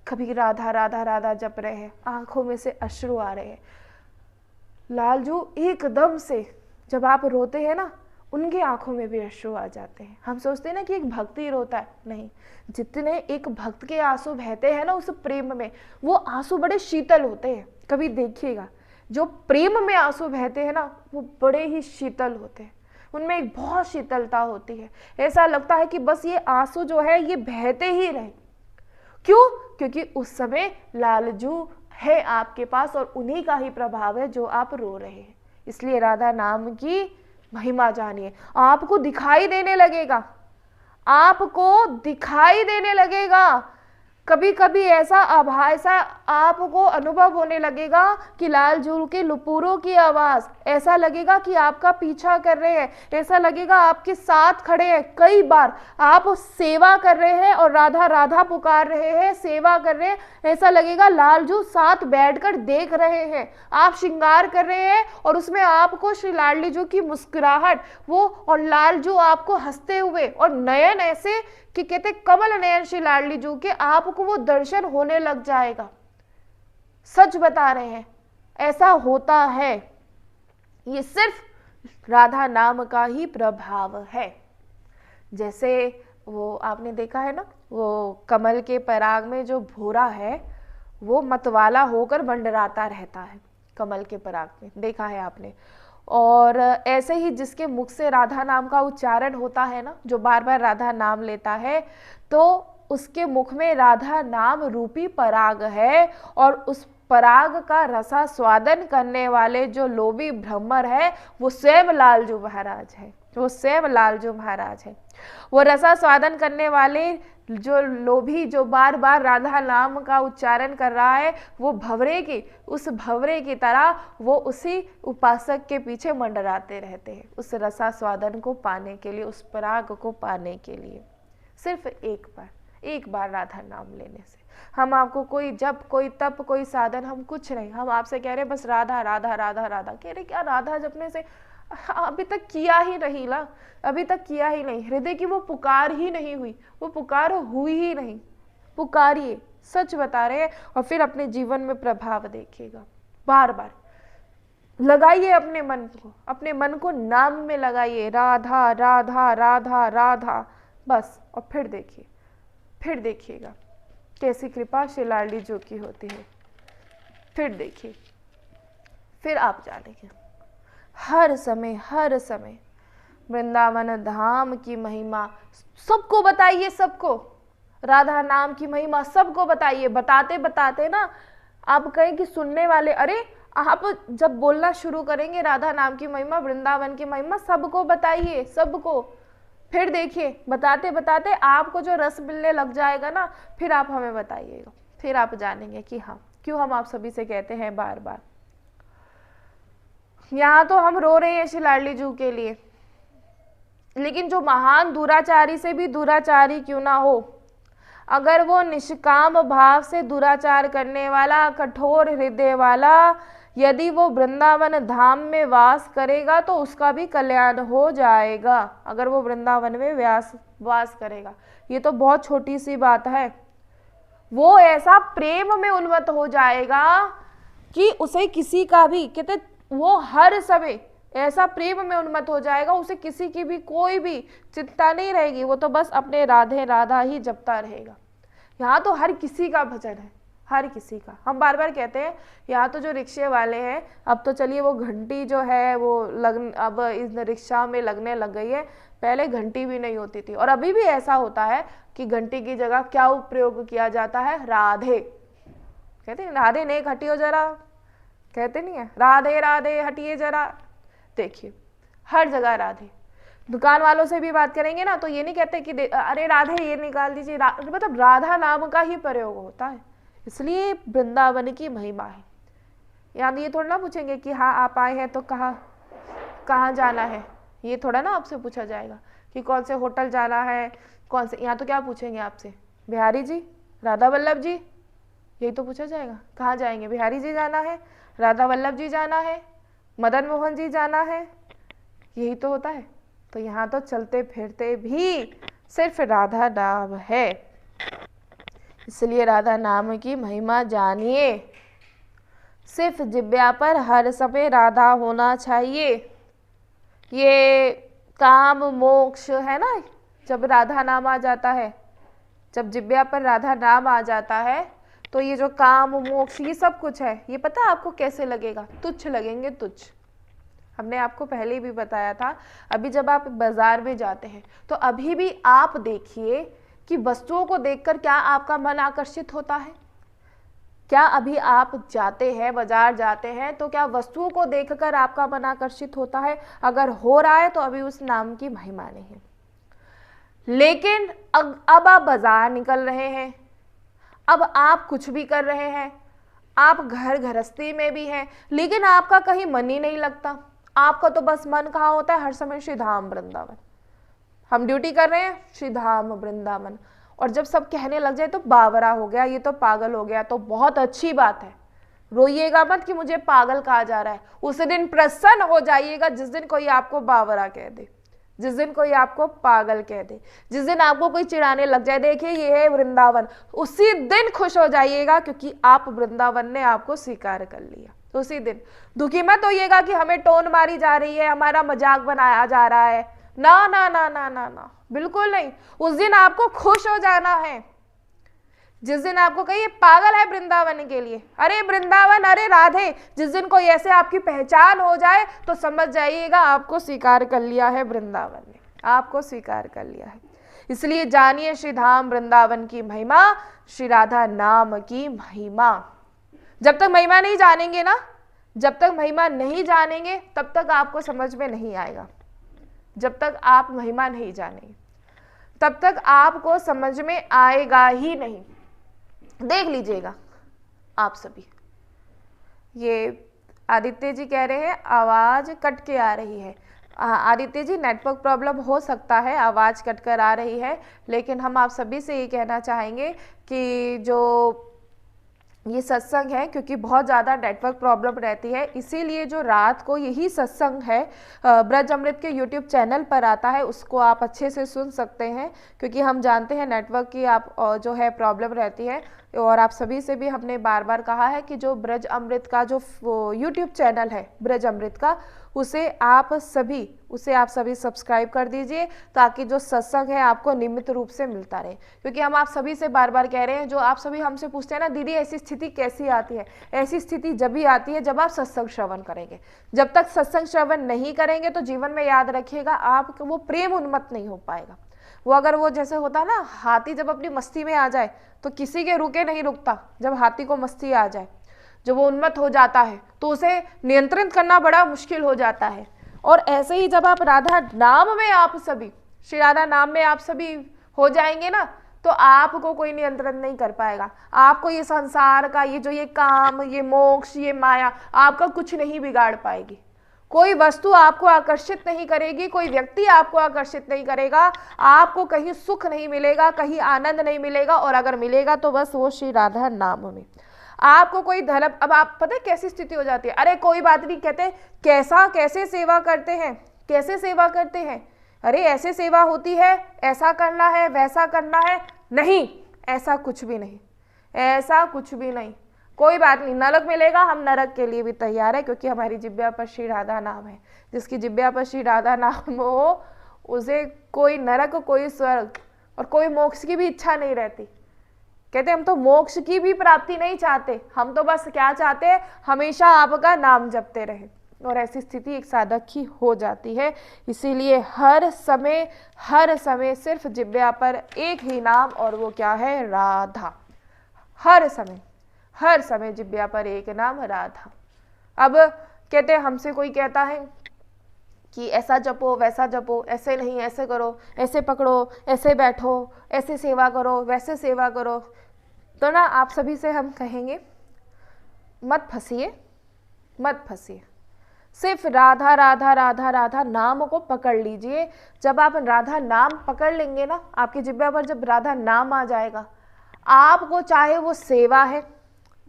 [SPEAKER 1] कभी राधा राधा राधा जप रहे हैं, आंखों में से अश्रु आ रहे हैं, लालजू एकदम से जब आप रोते हैं ना, उनकी आंखों में भी अश्रु आ जाते हैं। हम सोचते हैं ना कि एक भक्त ही रोता है, नहीं, जितने एक भक्त के आंसू बहते हैं ना उस प्रेम में, वो आंसू बड़े शीतल होते हैं। कभी देखिएगा, जो प्रेम में आंसू बहते हैं ना वो बड़े ही शीतल होते हैं, उनमें एक बहुत शीतलता होती है। ऐसा लगता है कि बस ये आंसू जो है ये बहते ही रहे। क्यों? क्योंकि उस समय लालजू है आपके पास और उन्हीं का ही प्रभाव है जो आप रो रहे हैं। इसलिए राधा नाम की महिमा जानिए, आपको दिखाई देने लगेगा, आपको दिखाई देने लगेगा। कभी कभी ऐसा आपको अनुभव होने लगे कि लालजू के लुपुरों की आवाज, ऐसा लगेगा कि आपका पीछा कर रहे हैं, ऐसा लगेगा आपके साथ खड़े हैं। कई बार आप सेवा कर रहे हैं और राधा राधा पुकार रहे हैं, सेवा कर रहे हैं, ऐसा लगेगा लालजू साथ बैठकर देख रहे हैं। आप श्रृंगार कर रहे हैं और उसमें आपको श्री लाडलीजू की मुस्कुराहट, वो और लालजू आपको हंसते हुए और नयन ऐसे कि कहते कमल नयन श्री लाडलीजू के, आपको वो दर्शन होने लग जाएगा। सच बता रहे हैं, ऐसा होता है। ये सिर्फ राधा नाम का ही प्रभाव है। जैसे वो आपने देखा है ना, वो कमल के पराग में जो भूरा है वो मतवाला होकर मंडराता रहता है कमल के पराग में, देखा है आपने। और ऐसे ही जिसके मुख से राधा नाम का उच्चारण होता है ना, जो बार बार राधा नाम लेता है, तो उसके मुख में राधा नाम रूपी पराग है और उस पराग का रसा स्वादन करने वाले जो लोभी भ्रमर है वो स्वयं लालजू महाराज है, वो स्वयं लालजू महाराज है। वो रसा स्वादन करने वाले जो लोभी, जो बार बार राधा नाम का उच्चारण कर रहा है, वो उस भंवरे की तरह वो उसी उपासक के पीछे मंडराते रहते हैं, उस रसा स्वादन को पाने के लिए, उस पराग को पाने के लिए। सिर्फ एक बार राधा नाम लेने से हम आपको कोई जप, कोई तप, कोई साधन, हम कुछ नहीं, हम आपसे कह रहे बस राधा राधा राधा राधा। कह रहे क्या राधा जपने से? अभी तक किया ही नहीं ला, अभी तक किया ही नहीं, हृदय की वो पुकार ही नहीं हुई, वो पुकार हुई ही नहीं। पुकारिए, सच बता रहे हैं। और फिर अपने जीवन में प्रभाव देखिएगा, बार बार लगाइए अपने मन को नाम में लगाइए, राधा राधा राधा राधा, बस। और फिर देखिएगा कैसी कृपा श्री लाडलीजू की होती है। फिर देखिए, फिर आप जानेंगे। हर समय वृंदावन धाम की महिमा सबको बताइए, सबको राधा नाम की महिमा सबको बताइए। बताते बताते ना आप कहें कि सुनने वाले, अरे आप जब बोलना शुरू करेंगे राधा नाम की महिमा, वृंदावन की महिमा सबको बताइए, सबको। फिर देखिए बताते बताते आपको जो रस मिलने लग जाएगा ना, फिर आप हमें बताइएगा, फिर आप जानेंगे कि हाँ क्यों हम आप सभी से कहते हैं बार बार। यहाँ तो हम रो रहे हैं श्री लाडली जू के लिए, लेकिन जो महान दुराचारी से भी दुराचारी क्यों ना हो, अगर वो निष्काम भाव से दुराचार करने वाला, कठोर हृदय वाला, यदि वो वृंदावन धाम में वास करेगा तो उसका भी कल्याण हो जाएगा। अगर वो वृंदावन में वास करेगा, ये तो बहुत छोटी सी बात है। वो ऐसा प्रेम में उन्मत्त हो जाएगा कि उसे किसी का भी, कहते वो हर समय ऐसा प्रेम में उन्मत्त हो जाएगा, उसे किसी की भी कोई भी चिंता नहीं रहेगी, वो तो बस अपने राधे राधा ही जपता रहेगा। यहाँ तो हर किसी का भजन है, हर किसी का। हम बार बार कहते हैं यहाँ तो जो रिक्शे वाले हैं, अब तो चलिए वो घंटी जो है वो अब इस रिक्शा में लगने लग गई है, पहले घंटी भी नहीं होती थी। और अभी भी ऐसा होता है कि घंटी की जगह क्या प्रयोग किया जाता है, राधे। कहते हैं राधे नेक हटियो जरा, कहते नहीं है राधे राधे हटिए जरा। देखिए हर जगह राधे। दुकान वालों से भी बात करेंगे ना तो ये नहीं कहते कि अरे राधे ये निकाल दीजिए, मतलब राधा नाम का ही प्रयोग होता है। इसलिए वृंदावन की महिमा है। यानी ये थोड़ा ना पूछेंगे कि हाँ आप आए हैं तो कहाँ जाना है, ये थोड़ा ना आपसे पूछा जाएगा कि कौन से होटल जाना है, कौन से। यहाँ तो क्या पूछेंगे आपसे, बिहारी जी, राधा वल्लभ जी, यही तो पूछा जाएगा। कहाँ जाएंगे, बिहारी जी जाना है, राधा वल्लभ जी जाना है, मदन मोहन जी जाना है, यही तो होता है। तो यहाँ तो चलते फिरते भी सिर्फ राधा नाम है। इसलिए राधा नाम की महिमा जानिए। सिर्फ जिब्या पर हर समय राधा होना चाहिए। ये काम मोक्ष है ना, जब राधा नाम आ जाता है, जब जिब्या पर राधा नाम आ जाता है तो ये जो काम मोक्ष ये सब कुछ है, ये पता है आपको कैसे लगेगा, तुच्छ लगेंगे, तुच्छ। हमने आपको पहले भी बताया था। अभी जब आप बाजार में जाते हैं तो अभी भी आप देखिए कि वस्तुओं को देखकर क्या आपका मन आकर्षित होता है। क्या अभी आप जाते हैं, बाजार जाते हैं, तो क्या वस्तुओं को देखकर आपका मन आकर्षित होता है? अगर हो रहा है तो अभी उस नाम की महिमा नहीं है। लेकिन अब आप बाजार निकल रहे हैं, अब आप कुछ भी कर रहे हैं, आप घर गृहस्थी में भी हैं, लेकिन आपका कहीं मन ही नहीं लगता। आपका तो बस मन कहाँ होता है, हर समय श्री धाम वृंदावन। हम ड्यूटी कर रहे हैं, श्री धाम वृंदावन। और जब सब कहने लग जाए तो बावरा हो गया, ये तो पागल हो गया, तो बहुत अच्छी बात है। रोइएगा मत कि मुझे पागल कहा जा रहा है। उस दिन प्रसन्न हो जाइएगा जिस दिन कोई आपको बावरा कह दे, जिस दिन कोई आपको पागल कह दे, जिस दिन आपको कोई चिढ़ाने लग जाए, देखिए ये है वृंदावन, उसी दिन खुश हो जाइएगा, क्योंकि आप वृंदावन ने आपको स्वीकार कर लिया। तो उसी दिन दुखी मत होइएगा कि हमें टोन मारी जा रही है, हमारा मजाक बनाया जा रहा है। ना ना ना ना ना ना, बिल्कुल नहीं। उस दिन आपको खुश हो जाना है, जिस दिन आपको कहिए पागल है वृंदावन के लिए, अरे वृंदावन, अरे राधे। जिस दिन कोई ऐसे आपकी पहचान हो जाए तो समझ जाइएगा आपको स्वीकार कर लिया है वृंदावन ने, आपको स्वीकार कर लिया है। इसलिए जानिए श्री धाम वृंदावन की महिमा, श्री राधा नाम की महिमा। जब तक महिमा नहीं जानेंगे ना, जब तक महिमा नहीं जानेंगे तब तक आपको समझ में नहीं आएगा। जब तक आप महिमा नहीं जानेंगे तब तक आपको समझ में आएगा ही नहीं। देख लीजिएगा आप सभी। ये आदित्य जी कह रहे हैं आवाज़ कट के आ रही है। आदित्य जी नेटवर्क प्रॉब्लम हो सकता है, आवाज़ कट कर आ रही है, लेकिन हम आप सभी से ये कहना चाहेंगे कि जो ये सत्संग है, क्योंकि बहुत ज़्यादा नेटवर्क प्रॉब्लम रहती है, इसीलिए जो रात को यही सत्संग है ब्रज अमृत के यूट्यूब चैनल पर आता है, उसको आप अच्छे से सुन सकते हैं, क्योंकि हम जानते हैं नेटवर्क की आप जो है प्रॉब्लम रहती है। और आप सभी से भी हमने बार बार कहा है कि जो ब्रज अमृत का जो यूट्यूब चैनल है ब्रज अमृत का, उसे आप सभी सब्सक्राइब कर दीजिए, ताकि जो सत्संग है आपको नियमित रूप से मिलता रहे। क्योंकि हम आप सभी से बार बार कह रहे हैं, जो आप सभी हमसे पूछते हैं ना, दीदी ऐसी स्थिति कैसी आती है, ऐसी स्थिति जब भी आती है जब आप सत्संग श्रवण करेंगे। जब तक सत्संग श्रवण नहीं करेंगे तो जीवन में याद रखिएगा आप वो प्रेम उन्मत्त नहीं हो पाएगा। वो अगर वो जैसे होता है ना, हाथी जब अपनी मस्ती में आ जाए तो किसी के रुके नहीं रुकता। जब हाथी को मस्ती आ जाए, जब वो उन्मत्त हो जाता है, तो उसे नियंत्रित करना बड़ा मुश्किल हो जाता है। और ऐसे ही जब आप राधा नाम में आप सभी, श्री राधा नाम में आप सभी हो जाएंगे ना, तो आपको कोई नियंत्रण नहीं कर पाएगा। आपको ये संसार का ये काम, ये मोक्ष, ये माया आपका कुछ नहीं बिगाड़ पाएगी। कोई वस्तु आपको आकर्षित नहीं करेगी, कोई व्यक्ति आपको आकर्षित नहीं करेगा। आपको कहीं सुख नहीं मिलेगा, कहीं आनंद नहीं मिलेगा, और अगर मिलेगा तो बस वो श्री राधा नाम में। आपको कोई धर्म, अब आप पता है कैसी स्थिति हो जाती है, अरे कोई बात नहीं, कहते कैसे सेवा करते हैं, कैसे सेवा करते हैं, अरे ऐसे सेवा होती है, ऐसा करना है, वैसा करना है। नहीं, ऐसा कुछ भी नहीं, ऐसा कुछ भी नहीं। कोई बात नहीं, नरक मिलेगा, हम नरक के लिए भी तैयार है, क्योंकि हमारी जिब्या पर श्री राधा नाम है। जिसकी जिब्या पर श्री राधा नाम हो, उसे कोई नरक, कोई स्वर्ग और कोई मोक्ष की भी इच्छा नहीं रहती। कहते हम तो मोक्ष की भी प्राप्ति नहीं चाहते, हम तो बस क्या चाहते हैं, हमेशा आपका नाम जपते रहे। और ऐसी स्थिति एक साधक की हो जाती है। इसीलिए हर समय सिर्फ जिब्या पर एक ही नाम, और वो क्या है, राधा। हर समय जिब्या पर एक नाम, राधा। अब कहते हैं हमसे कोई कहता है कि ऐसा जपो, वैसा जपो, ऐसे नहीं, ऐसे करो, ऐसे पकड़ो, ऐसे बैठो, ऐसे सेवा करो, वैसे सेवा करो, तो ना आप सभी से हम कहेंगे मत फंसिए। सिर्फ राधा राधा राधा राधा नाम को पकड़ लीजिए। जब आप राधा नाम पकड़ लेंगे ना, आपकी जिब्या पर जब राधा नाम आ जाएगा, आपको चाहे वो सेवा है,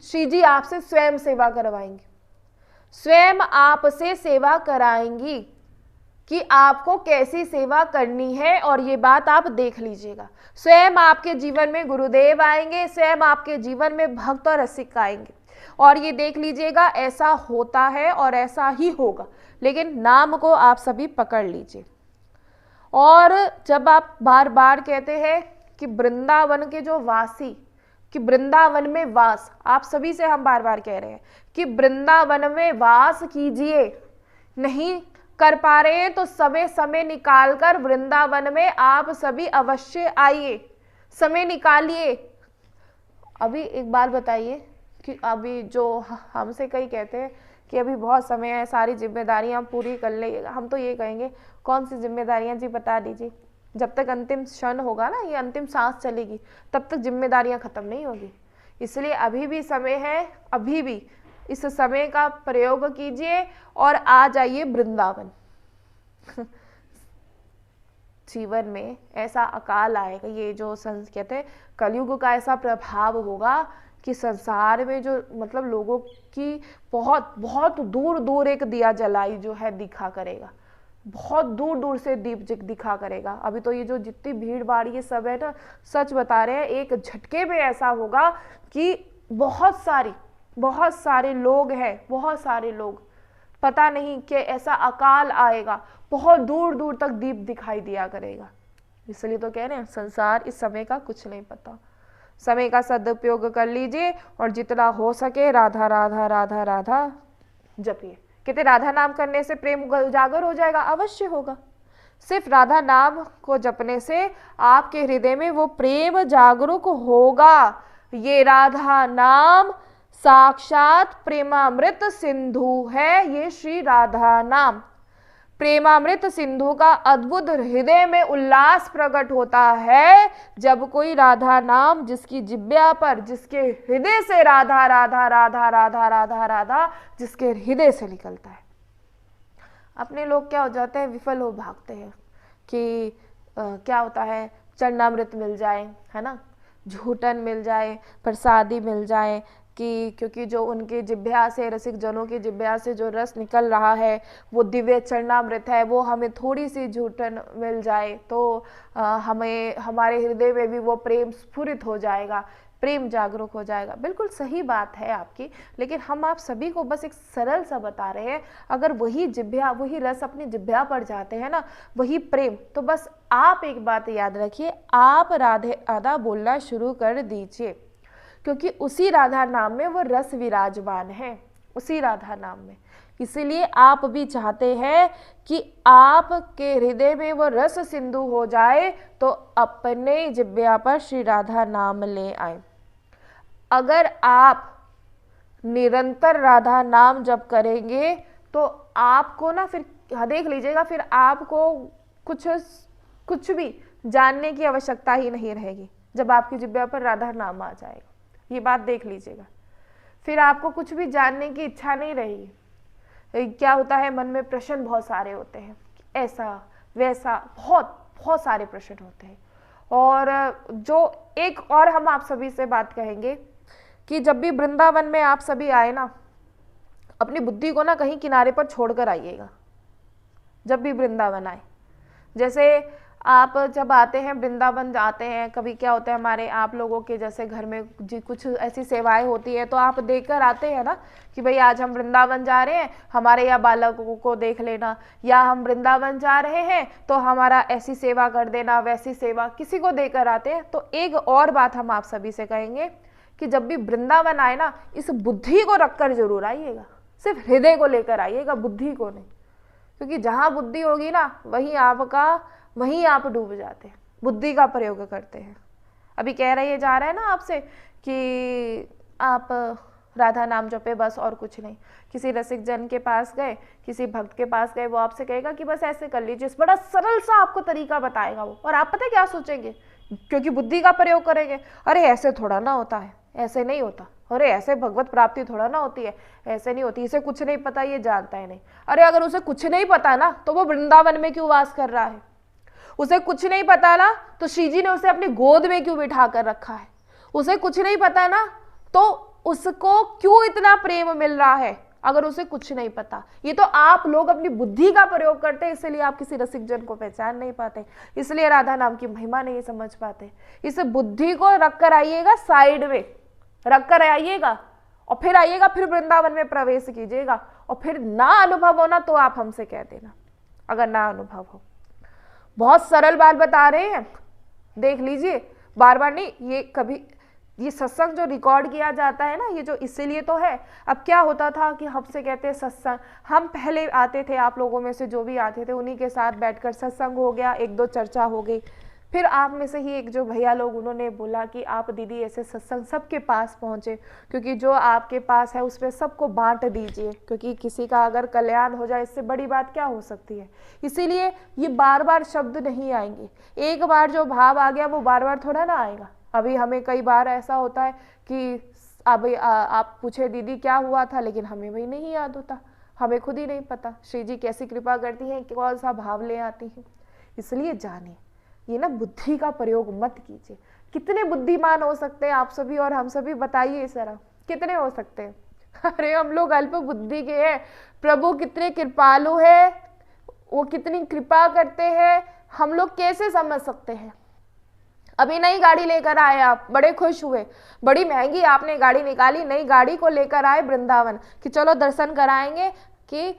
[SPEAKER 1] श्री जी आपसे स्वयं सेवा करवाएंगे, स्वयं आपसे सेवा कराएंगी कि आपको कैसी सेवा करनी है। और ये बात आप देख लीजिएगा, स्वयं आपके जीवन में गुरुदेव आएंगे, स्वयं आपके जीवन में भक्त और रसिक आएंगे, और ये देख लीजिएगा ऐसा होता है और ऐसा ही होगा। लेकिन नाम को आप सभी पकड़ लीजिए। और जब आप बार बार कहते हैं कि वृंदावन के जो वासी, कि वृंदावन में वास, आप सभी से हम बार बार कह रहे हैं कि वृंदावन में वास कीजिए, नहीं कर पा रहे हैं तो समय निकालकर वृंदावन में आप सभी अवश्य आइए, समय निकालिए। अभी एक बात बताइए कि अभी जो हमसे कई कहते हैं कि अभी बहुत समय है, सारी जिम्मेदारियां पूरी कर ले, हम तो ये कहेंगे कौन सी जिम्मेदारियां जी बता दीजिए। जब तक अंतिम क्षण होगा ना, ये अंतिम सांस चलेगी, तब तक जिम्मेदारियां खत्म नहीं होगी। इसलिए अभी भी समय है, अभी भी इस समय का प्रयोग कीजिए और आ जाइए वृंदावन। जीवन में ऐसा अकाल आएगा, ये जो कहते हैं कलयुग का ऐसा प्रभाव होगा कि संसार में जो मतलब लोगों की बहुत बहुत दूर दूर एक दिया जलाई जो है दिखा करेगा, बहुत दूर दूर से दीप दिखा करेगा। अभी तो ये जो जितनी भीड़ भाड़ ये सब है ना, सच बता रहे हैं, एक झटके में ऐसा होगा कि बहुत सारे लोग हैं, बहुत सारे लोग, पता नहीं कि ऐसा अकाल आएगा, बहुत दूर दूर तक दीप दिखाई दिया करेगा। इसलिए तो कह रहे हैं संसार इस समय का कुछ नहीं पता। समय का सदुपयोग कर लीजिए और जितना हो सके राधा राधा राधा राधा जपिए। कहते राधा नाम करने से प्रेम उजागर हो जाएगा, अवश्य होगा। सिर्फ राधा नाम को जपने से आपके हृदय में वो प्रेम जागरूक होगा। ये राधा नाम साक्षात प्रेमामृत सिंधु है, ये श्री राधा नाम। प्रेमामृत सिंधु का अद्भुत हृदय में उल्लास प्रकट होता है जब कोई राधा नाम जिसकी जिब्या पर, जिसके हृदय से राधा राधा राधा राधा राधा राधा जिसके हृदय से निकलता है। अपने लोग क्या हो जाते हैं, विफल हो भागते हैं कि क्या होता है, चरणामृत मिल जाए, है ना, झूठन मिल जाए, प्रसादी मिल जाए, कि क्योंकि जो उनके जिब्या से, रसिक जनों की जिब्या से जो रस निकल रहा है वो दिव्य चरणामृत है, वो हमें थोड़ी सी झूठन मिल जाए तो हमें हमारे हृदय में भी वो प्रेम स्फुरित हो जाएगा। प्रेम जागरूक हो जाएगा। बिल्कुल सही बात है आपकी, लेकिन हम आप सभी को बस एक सरल सा बता रहे हैं। अगर वही जिभ्या, वही रस अपनी जिभ्या पर जाते हैं ना, वही प्रेम, तो बस आप एक बात याद रखिए, आप राधे राधा बोलना शुरू कर दीजिए, क्योंकि उसी राधा नाम में वो रस विराजमान है, उसी राधा नाम में। इसीलिए आप भी चाहते हैं कि आपके हृदय में वो रस सिंधु हो जाए, तो अपने जिह्वा पर श्री राधा नाम ले आए। अगर आप निरंतर राधा नाम जप करेंगे तो आपको ना फिर देख लीजिएगा, फिर आपको कुछ भी जानने की आवश्यकता ही नहीं रहेगी जब आपकी जिह्वा पर राधा नाम आ जाएगा। ये बात देख लीजिएगा, फिर आपको कुछ भी जानने की इच्छा नहीं रहेगी। क्या होता है, मन में प्रश्न बहुत सारे होते हैं, ऐसा वैसा बहुत सारे प्रश्न होते हैं। और जो एक और हम आप सभी से बात कहेंगे कि जब भी वृंदावन में आप सभी आए ना, अपनी बुद्धि को ना कहीं किनारे पर छोड़कर आइएगा। जब भी वृंदावन आए, जैसे आप जब आते हैं वृंदावन आते हैं, कभी क्या होता है हमारे आप लोगों के जैसे घर में जी कुछ ऐसी सेवाएं होती है, तो आप देखकर आते हैं ना कि भाई आज हम वृंदावन जा रहे हैं, हमारे यहाँ बालकों को देख लेना, या हम वृंदावन जा रहे हैं तो हमारा ऐसी सेवा कर देना, वैसी सेवा किसी को देकर आते हैं। तो एक और बात हम आप सभी से कहेंगे कि जब भी वृंदावन आए ना, इस बुद्धि को रखकर जरूर आइएगा, सिर्फ हृदय को लेकर आइएगा, बुद्धि को नहीं। क्योंकि जहाँ बुद्धि होगी ना, वहीं आप डूब जाते हैं, बुद्धि का प्रयोग करते हैं। अभी कह रहे जा रहा है ना आपसे कि आप राधा नाम जपे बस, और कुछ नहीं। किसी रसिक जन के पास गए, किसी भक्त के पास गए, वो आपसे कहेगा कि बस ऐसे कर लीजिए, बड़ा सरल सा आपको तरीका बताएगा वो, और आप पता है क्या सोचेंगे, क्योंकि बुद्धि का प्रयोग करेंगे, अरे ऐसे थोड़ा ना होता है, ऐसे नहीं होता, अरे ऐसे भगवत प्राप्ति थोड़ा ना होती है, ऐसे नहीं होती, इसे कुछ नहीं पता, ये जानता है नहीं। अरे अगर उसे कुछ नहीं पता ना, तो वो वृंदावन में क्यों वास कर रहा है? उसे कुछ नहीं पता ना, तो श्री जी ने उसे अपनी गोद में क्यों बिठा कर रखा है? उसे कुछ नहीं पता ना, तो उसको क्यों इतना प्रेम मिल रहा है? अगर उसे कुछ नहीं पता, ये तो आप लोग अपनी बुद्धि का प्रयोग करते हैं, इसलिए आप किसी रसिक जन को पहचान नहीं पाते, इसलिए राधा नाम की महिमा नहीं समझ पाते। इस बुद्धि को रख कर आइएगा, साइड में रख कर आइएगा, और फिर आइएगा, फिर वृंदावन में प्रवेश कीजिएगा, और फिर ना अनुभव होना तो आप हमसे कह देना, अगर ना अनुभव हो। बहुत सरल बात बता रहे हैं, देख लीजिए, बार बार नहीं। ये सत्संग जो रिकॉर्ड किया जाता है ना, ये जो इसीलिए तो है। अब क्या होता था कि हमसे कहते हैं सत्संग, हम पहले आते थे, आप लोगों में से जो भी आते थे उन्हीं के साथ बैठकर सत्संग हो गया, एक दो चर्चा हो गई। फिर आप में से ही एक जो भैया लोग, उन्होंने बोला कि आप दीदी ऐसे सत्संग सबके पास पहुँचे, क्योंकि जो आपके पास है उसमें सबको बांट दीजिए, क्योंकि किसी का अगर कल्याण हो जाए, इससे बड़ी बात क्या हो सकती है। इसीलिए ये बार बार शब्द नहीं आएंगे, एक बार जो भाव आ गया वो बार बार थोड़ा ना आएगा। अभी हमें कई बार ऐसा होता है कि आप पूछे दीदी क्या हुआ था, लेकिन हमें वही नहीं याद होता, हमें खुद ही नहीं पता श्री जी कैसी कृपा करती हैं, कौन सा भाव ले आती हैं। इसलिए जानिए, ये ना बुद्धि का प्रयोग मत कीजिए। कितने बुद्धिमान हो सकते हैं आप सभी और हम सभी, बताइए जरा, कितने हो सकते हैं? अरे हम लोग अल्प बुद्धि के हैं, प्रभु कितने कृपालु है, वो कितनी कृपा करते हैं, हम लोग कैसे समझ सकते हैं। अभी नई गाड़ी लेकर आए आप, बड़े खुश हुए, बड़ी महंगी आपने गाड़ी निकाली, नई गाड़ी को लेकर आए वृंदावन कि चलो दर्शन कराएंगे, कि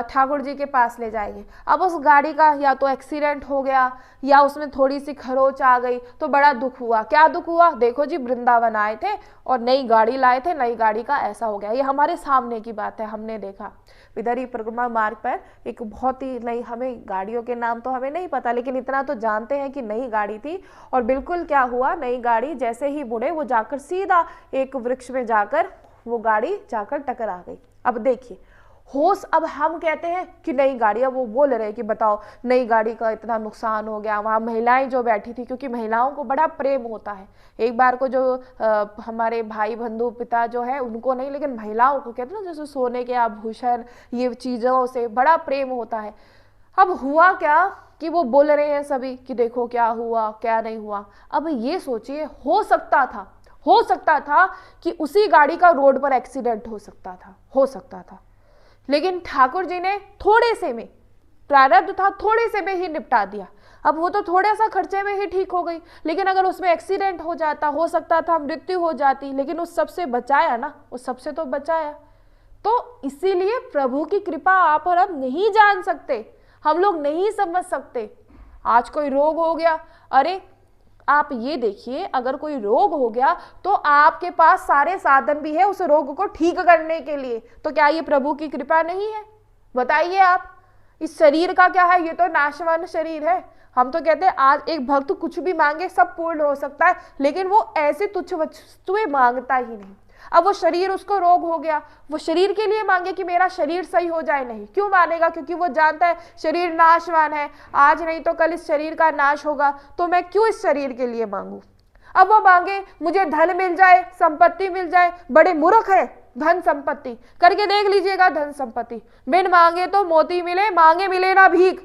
[SPEAKER 1] ठाकुर जी के पास ले जाएंगे। अब उस गाड़ी का या तो एक्सीडेंट हो गया, या उसमें थोड़ी सी खरोच आ गई, तो बड़ा दुख हुआ। क्या दुख हुआ? देखो जी, वृंदावन आए थे और नई गाड़ी लाए थे, नई गाड़ी का ऐसा हो गया। ये हमारे सामने की बात है, हमने देखा इधर ही परिक्रमा मार्ग पर एक बहुत ही नई, हमें गाड़ियों के नाम तो हमें नहीं पता, लेकिन इतना तो जानते हैं कि नई गाड़ी थी। और बिल्कुल क्या हुआ, नई गाड़ी जैसे ही मुड़े, वो जाकर सीधा एक वृक्ष में जाकर वो गाड़ी जाकर टकरा गई। अब देखिए होश, अब हम कहते हैं कि नई गाड़ी, अब वो बोल रहे हैं कि बताओ नई गाड़ी का इतना नुकसान हो गया। वहाँ महिलाएं जो बैठी थी, क्योंकि महिलाओं को बड़ा प्रेम होता है, एक बार को जो हमारे भाई बंधु पिता जो है उनको नहीं, लेकिन महिलाओं को कहते हैं ना, जैसे सोने के आभूषण, ये चीज़ों से बड़ा प्रेम होता है। अब हुआ क्या कि वो बोल रहे हैं सभी कि देखो क्या हुआ क्या नहीं हुआ। अब ये सोचिए, हो सकता था कि उसी गाड़ी का रोड पर एक्सीडेंट हो सकता था, लेकिन ठाकुर जी ने थोड़े से में, प्रारब्ध था, थोड़े से में ही निपटा दिया। अब वो तो थोड़ा सा खर्चे में ही ठीक हो गई, लेकिन अगर उसमें एक्सीडेंट हो जाता, हो सकता था मृत्यु हो जाती, लेकिन उस सबसे बचाया ना, उस सबसे तो बचाया। तो इसीलिए प्रभु की कृपा आप और हम नहीं जान सकते, हम लोग नहीं समझ सकते। आज कोई रोग हो गया, अरे आप ये देखिए, अगर कोई रोग हो गया तो आपके पास सारे साधन भी है उस रोग को ठीक करने के लिए, तो क्या ये प्रभु की कृपा नहीं है? बताइए आप। इस शरीर का क्या है, ये तो नाशवान शरीर है। हम तो कहते हैं आज एक भक्त कुछ भी मांगे सब पूर्ण हो सकता है, लेकिन वो ऐसे तुच्छ वस्तुएं मांगता ही नहीं। अब वो शरीर, उसको रोग हो गया, वो शरीर के लिए मांगे कि मेरा शरीर सही हो जाए, नहीं। क्यों मानेगा? क्योंकि वो जानता है शरीर नाशवान है, आज नहीं तो कल इस शरीर का नाश होगा, तो मैं क्यों इस शरीर के लिए मांगू। अब वो मांगे मुझे धन मिल जाए, संपत्ति मिल जाए, बड़े मूर्ख है। धन संपत्ति करके देख लीजिएगा, धन संपत्ति बिन मांगे तो मोती मिले, मांगे मिले ना भीख।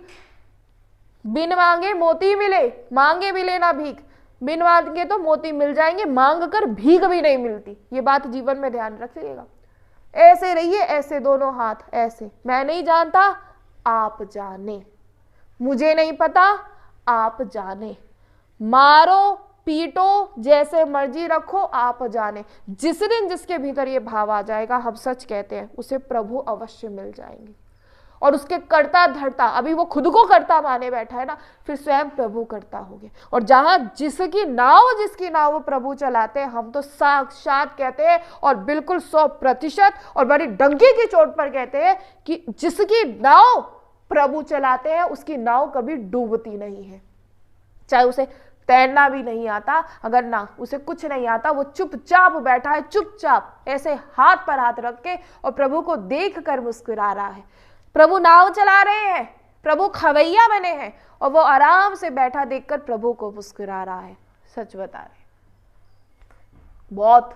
[SPEAKER 1] बिन मांगे मोती मिले, मांगे मिले ना भीख। बिन मांगे तो मोती मिल जाएंगे, मांग कर भीख भी नहीं मिलती। ये बात जीवन में ध्यान रखिएगा। ऐसे रहिए, ऐसे दोनों हाथ ऐसे। मैं नहीं जानता, आप जाने। मुझे नहीं पता, आप जाने। मारो पीटो जैसे मर्जी रखो, आप जाने। जिस दिन जिसके भीतर ये भाव आ जाएगा, हम सच कहते हैं, उसे प्रभु अवश्य मिल जाएंगे। और उसके करता धरता, अभी वो खुद को करता माने बैठा है ना, फिर स्वयं प्रभु करता होगे। और जहां जिसकी नाव वो प्रभु चलाते हैं, हम तो साक्षात कहते हैं और बिल्कुल 100% और बड़ी डंके की चोट पर कहते हैं कि जिसकी नाव प्रभु चलाते हैं उसकी नाव कभी डूबती नहीं है। चाहे उसे तैरना भी नहीं आता, अगर ना उसे कुछ नहीं आता, वो चुपचाप बैठा है, चुपचाप ऐसे हाथ पर हाथ रख के, और प्रभु को देख कर मुस्कुरा रहा है। प्रभु नाव चला रहे हैं, प्रभु खवैया बने हैं, और वो आराम से बैठा देखकर प्रभु को मुस्कुरा रहा है। सच बता रहे, बहुत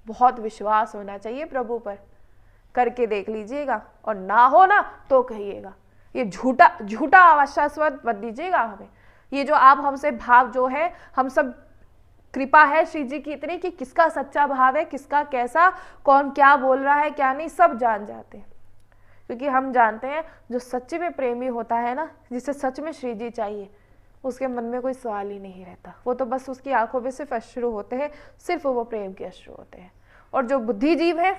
[SPEAKER 1] बहुत विश्वास होना चाहिए प्रभु पर। करके देख लीजिएगा, और ना हो ना तो कहिएगा। ये झूठा आश्वासन मत दीजिएगा हमें। ये जो आप हमसे भाव जो है, हम सब कृपा है श्री जी की इतनी कि किसका सच्चा भाव है, किसका कैसा, कौन क्या बोल रहा है क्या नहीं, सब जान जाते हैं। क्योंकि हम जानते हैं जो सच्चे में प्रेमी होता है ना, जिसे सच में श्री जी चाहिए, उसके मन में कोई सवाल ही नहीं रहता। वो तो बस उसकी आंखों में सिर्फ अश्रु होते हैं, सिर्फ वो प्रेम के अश्रु होते हैं। और जो बुद्धिजीव है,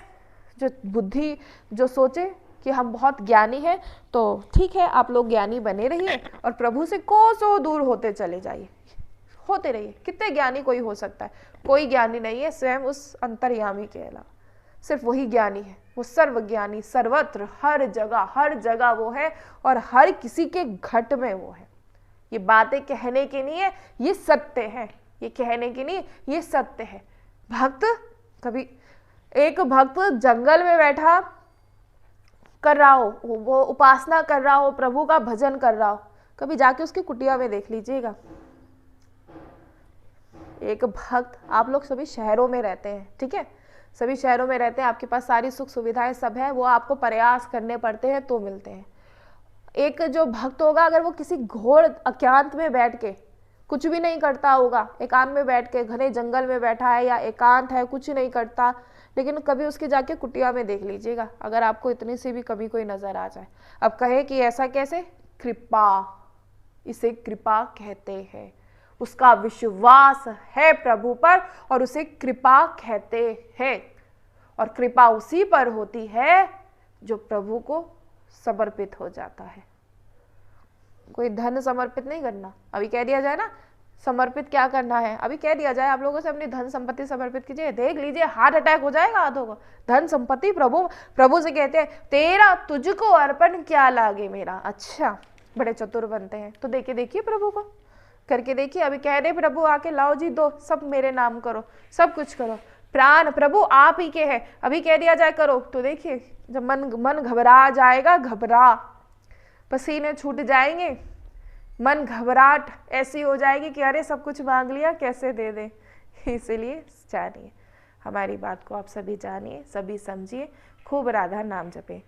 [SPEAKER 1] जो सोचे कि हम बहुत ज्ञानी हैं, तो ठीक है, आप लोग ज्ञानी बने रहिए और प्रभु से कोसों दूर होते चले जाइए, होते रहिए। कितने ज्ञानी कोई हो सकता है? कोई ज्ञानी नहीं है स्वयं उस अंतर्यामी के अलावा, सिर्फ वही ज्ञानी है। वो सर्वज्ञानी, सर्वत्र, हर जगह वो है, और हर किसी के घट में वो है। ये बातें कहने की नहीं है, ये सत्य है। ये कहने की नहीं, ये सत्य है। भक्त, कभी एक भक्त जंगल में बैठा कर रहा हो, वो उपासना कर रहा हो, प्रभु का भजन कर रहा हो, कभी जाके उसकी कुटिया में देख लीजिएगा। एक भक्त, आप लोग सभी शहरों में रहते हैं, ठीक है, सभी शहरों में रहते हैं, आपके पास सारी सुख सुविधाएं सब है, वो आपको प्रयास करने पड़ते हैं तो मिलते हैं। एक जो भक्त होगा, अगर वो किसी घोर एकांत में बैठ के कुछ भी नहीं करता होगा, एकांत में बैठ के घने जंगल में बैठा है या एकांत है, कुछ नहीं करता, लेकिन कभी उसके जाके कुटिया में देख लीजिएगा, अगर आपको इतनी सी भी कभी कोई नजर आ जाए। अब कहे कि ऐसा कैसे? कृपा, इसे कृपा कहते हैं। उसका विश्वास है प्रभु पर और उसे कृपा कहते हैं। और कृपा उसी पर होती है जो प्रभु को समर्पित हो जाता है। कोई धन समर्पित नहीं करना। अभी कह दिया जाए ना, समर्पित क्या करना है, अभी कह दिया जाए आप लोगों से, अपनी धन संपत्ति समर्पित कीजिए, देख लीजिए हार्ट अटैक हो जाएगा आधों को। धन संपत्ति प्रभु से कहते हैं, तेरा तुझको अर्पण क्या लागे मेरा। अच्छा, बड़े चतुर बनते हैं। तो देखिए प्रभु को करके देखिए। अभी कह दे प्रभु आके, लाओ जी दो, सब मेरे नाम करो, सब कुछ करो, प्राण प्रभु आप ही के हैं। अभी कह दिया जाए करो, तो देखिए जब मन घबरा जाएगा, घबरा, पसीने छूट जाएंगे, मन घबराहट ऐसी हो जाएगी कि अरे सब कुछ मांग लिया, कैसे दे दे। इसीलिए जानिए, हमारी बात को आप सभी जानिए, सभी समझिए, खूब राधा नाम जपे।